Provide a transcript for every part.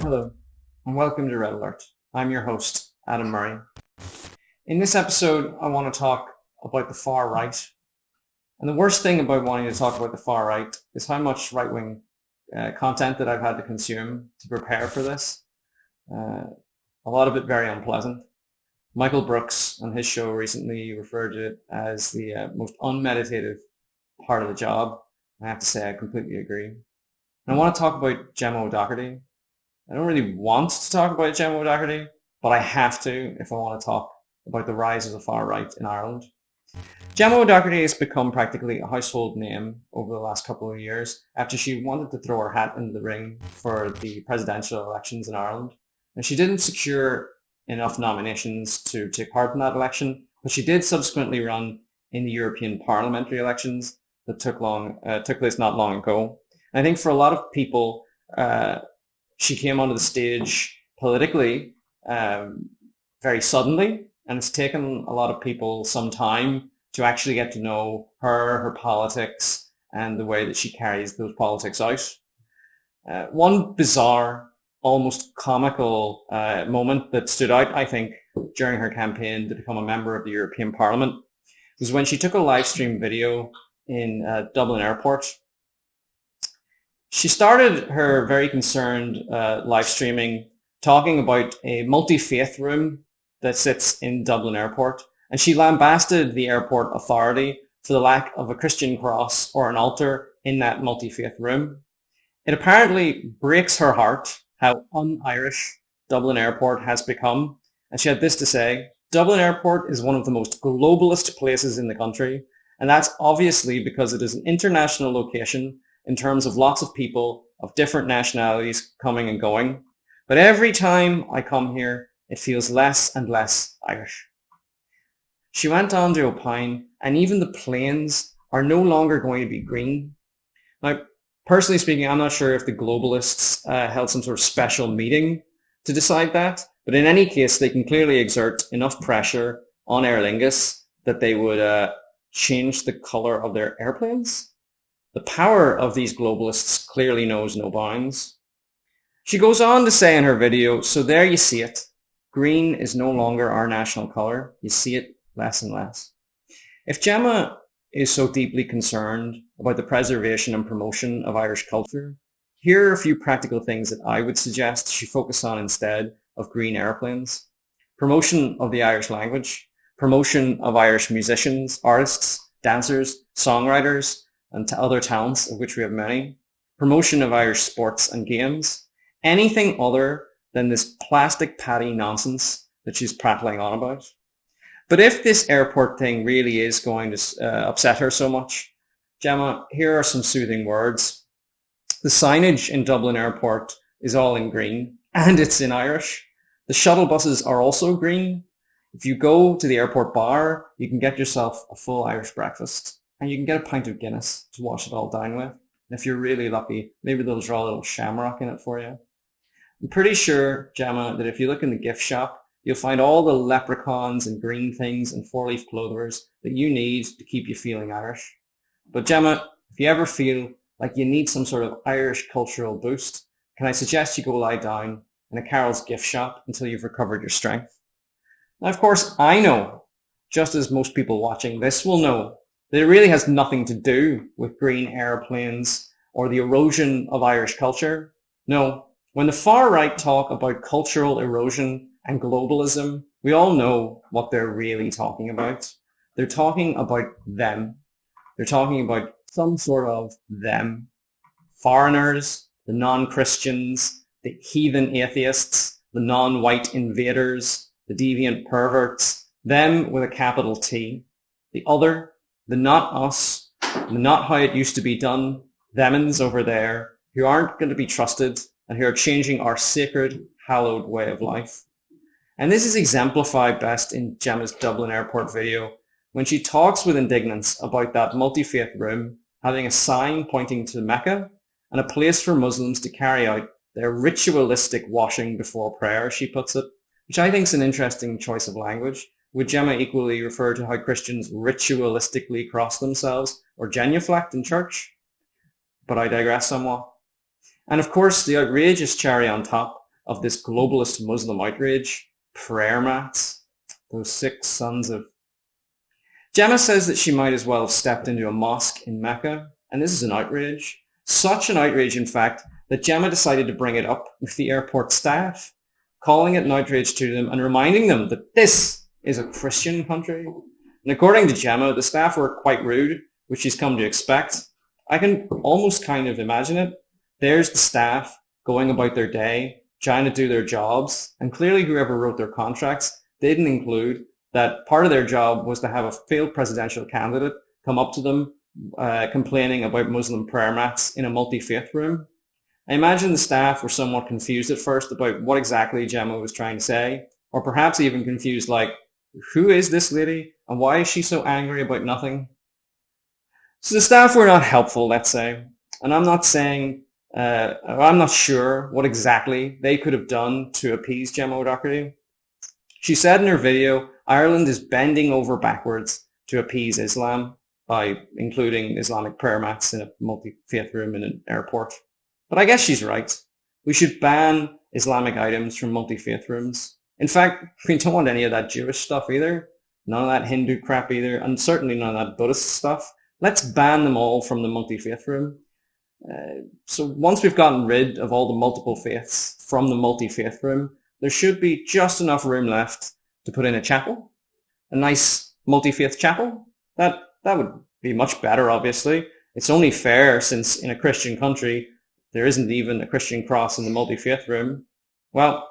Hello, and welcome to Red Alert. I'm your host, Adam Murray. In this episode, I want to talk about the far right. And the worst thing about wanting to talk about the far right is how much right-wing content that I've had to consume to prepare for this. A lot of it very unpleasant. Michael Brooks on his show recently referred to it as the most unmeditative part of the job. I have to say I completely agree. And I want to talk about Gemma O'Doherty. I don't really want to talk about Gemma O'Doherty, but I have to if I want to talk about the rise of the far right in Ireland. Gemma O'Doherty has become practically a household name over the last couple of years after she wanted to throw her hat into the ring for the presidential elections in Ireland. And she didn't secure enough nominations to take part in that election, but she did subsequently run in the European parliamentary elections that took place not long ago. And I think for a lot of people, she came onto the stage politically very suddenly, and it's taken a lot of people some time to actually get to know her politics, and the way that she carries those politics out. One bizarre, almost comical moment that stood out, I think, during her campaign to become a member of the European Parliament was when she took a live stream video in Dublin Airport. She started her very concerned live streaming talking about a multi-faith room that sits in Dublin Airport, and she lambasted the airport authority for the lack of a Christian cross or an altar in that multi-faith room. It apparently breaks her heart how un-Irish Dublin Airport has become, and she had this to say: "Dublin Airport is one of the most globalist places in the country, and that's obviously because it is an international location in terms of lots of people of different nationalities coming and going. But every time I come here, it feels less and less Irish." She went on to opine, and even the planes are no longer going to be green. Now, personally speaking, I'm not sure if the globalists held some sort of special meeting to decide that, but in any case, they can clearly exert enough pressure on Aer Lingus that they would change the color of their airplanes. The power of these globalists clearly knows no bounds. She goes on to say in her video, "So there you see it. Green is no longer our national color. You see it less and less." If Gemma is so deeply concerned about the preservation and promotion of Irish culture, here are a few practical things that I would suggest she focus on instead of green airplanes. Promotion of the Irish language, promotion of Irish musicians, artists, dancers, songwriters, and other talents, of which we have many, promotion of Irish sports and games, anything other than this plastic patty nonsense that she's prattling on about. But if this airport thing really is going to upset her so much, Gemma, here are some soothing words. The signage in Dublin Airport is all in green, and it's in Irish. The shuttle buses are also green. If you go to the airport bar, you can get yourself a full Irish breakfast, and you can get a pint of Guinness to wash it all down with. And if you're really lucky, maybe they'll draw a little shamrock in it for you. I'm pretty sure, Gemma, that if you look in the gift shop, you'll find all the leprechauns and green things and four-leaf clothers that you need to keep you feeling Irish. But Gemma, if you ever feel like you need some sort of Irish cultural boost, can I suggest you go lie down in a Carol's gift shop until you've recovered your strength? Now, of course, I know, just as most people watching this will know, that it really has nothing to do with green airplanes or the erosion of Irish culture. No, when the far right talk about cultural erosion and globalism, we all know what they're really talking about. They're talking about them. They're talking about some sort of them. Foreigners, the non-Christians, the heathen atheists, the non-white invaders, the deviant perverts, them with a capital T. The other, the not us, the not how it used to be done, themins over there, who aren't going to be trusted and who are changing our sacred, hallowed way of life. And this is exemplified best in Gemma's Dublin Airport video, when she talks with indignance about that multi-faith room having a sign pointing to Mecca and a place for Muslims to carry out their ritualistic washing before prayer, she puts it, which I think is an interesting choice of language. Would Gemma equally refer to how Christians ritualistically cross themselves or genuflect in church? But I digress somewhat. And of course, the outrageous cherry on top of this globalist Muslim outrage, prayer mats, those sick sons of... Gemma says that she might as well have stepped into a mosque in Mecca, and this is an outrage. Such an outrage, in fact, that Gemma decided to bring it up with the airport staff, calling it an outrage to them and reminding them that this is a Christian country. And according to Gemma, the staff were quite rude, which she's come to expect. I can almost kind of imagine it. There's the staff going about their day, trying to do their jobs, and clearly whoever wrote their contracts didn't include that part of their job was to have a failed presidential candidate come up to them complaining about Muslim prayer mats in a multi-faith room. I imagine the staff were somewhat confused at first about what exactly Gemma was trying to say, or perhaps even confused like, who is this lady and why is she so angry about nothing? So the staff were not helpful, let's say, and I'm not sure what exactly they could have done to appease Gemma O'Doherty. She said in her video, Ireland is bending over backwards to appease Islam by including Islamic prayer mats in a multi-faith room in an airport. But I guess she's right. We should ban Islamic items from multi-faith rooms. In fact, we don't want any of that Jewish stuff either. None of that Hindu crap either. And certainly none of that Buddhist stuff. Let's ban them all from the multi-faith room. So once we've gotten rid of all the multiple faiths from the multi-faith room, there should be just enough room left to put in a chapel. A nice multi-faith chapel. That would be much better, obviously. It's only fair since in a Christian country, there isn't even a Christian cross in the multi-faith room. Well,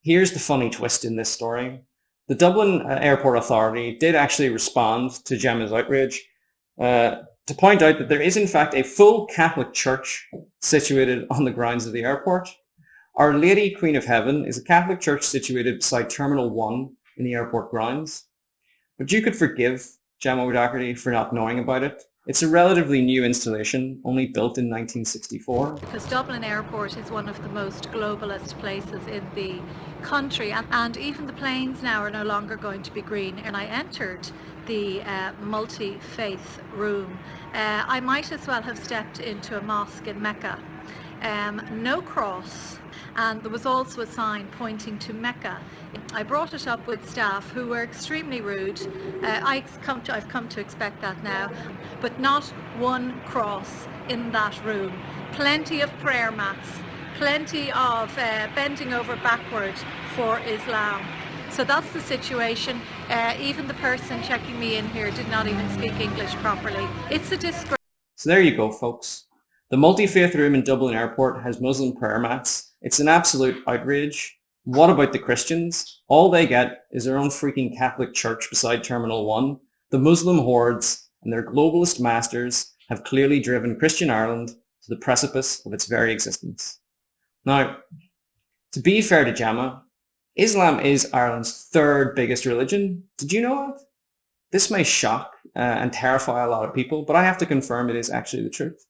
here's the funny twist in this story. The Dublin Airport Authority did actually respond to Gemma's outrage to point out that there is in fact a full Catholic church situated on the grounds of the airport. Our Lady Queen of Heaven is a Catholic church situated beside Terminal 1 in the airport grounds. But you could forgive Gemma O'Doherty for not knowing about it. It's a relatively new installation, only built in 1964. Because Dublin Airport is one of the most globalist places in the country, and even the planes now are no longer going to be green. And I entered the multi-faith room. I might as well have stepped into a mosque in Mecca. No cross, and there was also a sign pointing to Mecca. I brought it up with staff who were extremely rude. I've come to expect that now, but not one cross in that room. Plenty of prayer mats, plenty of bending over backward for Islam. So that's the situation. Even the person checking me in here did not even speak English properly. It's a disgrace. So there you go, folks. The multi-faith room in Dublin Airport has Muslim prayer mats. It's an absolute outrage. What about the Christians? All they get is their own freaking Catholic church beside Terminal 1. The Muslim hordes and their globalist masters have clearly driven Christian Ireland to the precipice of its very existence. Now, to be fair to Gemma, Islam is Ireland's third biggest religion. Did you know that? This may shock and terrify a lot of people, but I have to confirm it is actually the truth.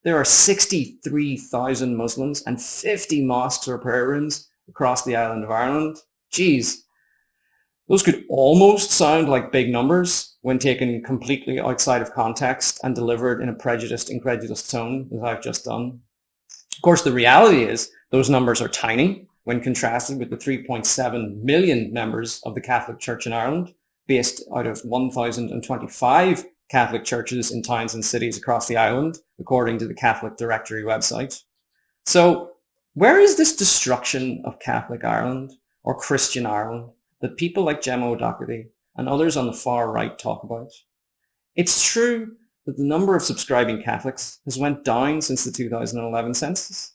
There are 63,000 Muslims and 50 mosques or prayer rooms across the island of Ireland. Geez, those could almost sound like big numbers when taken completely outside of context and delivered in a prejudiced, incredulous tone, as I've just done. Of course, the reality is those numbers are tiny when contrasted with the 3.7 million members of the Catholic Church in Ireland, based out of 1,025 Catholic churches in towns and cities across the island, according to the Catholic Directory website. So, where is this destruction of Catholic Ireland, or Christian Ireland, that people like Gemma O'Doherty and others on the far right talk about? It's true that the number of subscribing Catholics has went down since the 2011 census.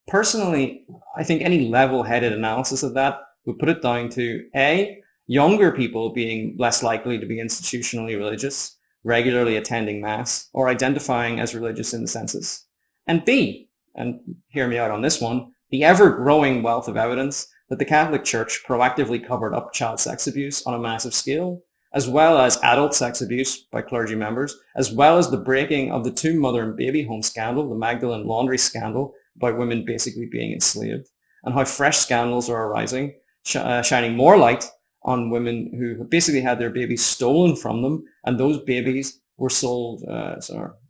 Personally, I think any level-headed analysis of that would put it down to A, younger people being less likely to be institutionally religious, regularly attending Mass, or identifying as religious in the census. And B, and hear me out on this one, the ever-growing wealth of evidence that the Catholic Church proactively covered up child sex abuse on a massive scale, as well as adult sex abuse by clergy members, as well as the breaking of the two mother and baby home scandal, the Magdalene laundry scandal, about women basically being enslaved, and how fresh scandals are arising, shining more light on women who basically had their babies stolen from them, and those babies were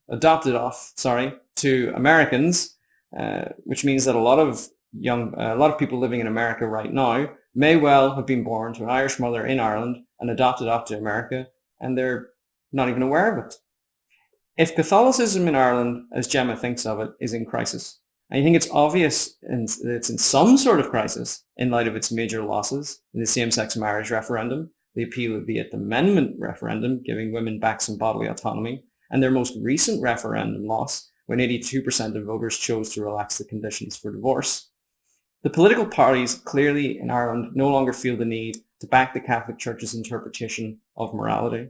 adopted off to Americans, which means that a lot of a lot of people living in America right now may well have been born to an Irish mother in Ireland and adopted off to America, and they're not even aware of it. If Catholicism in Ireland, as Gemma thinks of it, is in crisis, I think it's obvious that it's in some sort of crisis in light of its major losses in the same-sex marriage referendum, the appeal of the Eighth Amendment referendum, giving women back some bodily autonomy, and their most recent referendum loss, when 82% of voters chose to relax the conditions for divorce. The political parties clearly in Ireland no longer feel the need to back the Catholic Church's interpretation of morality.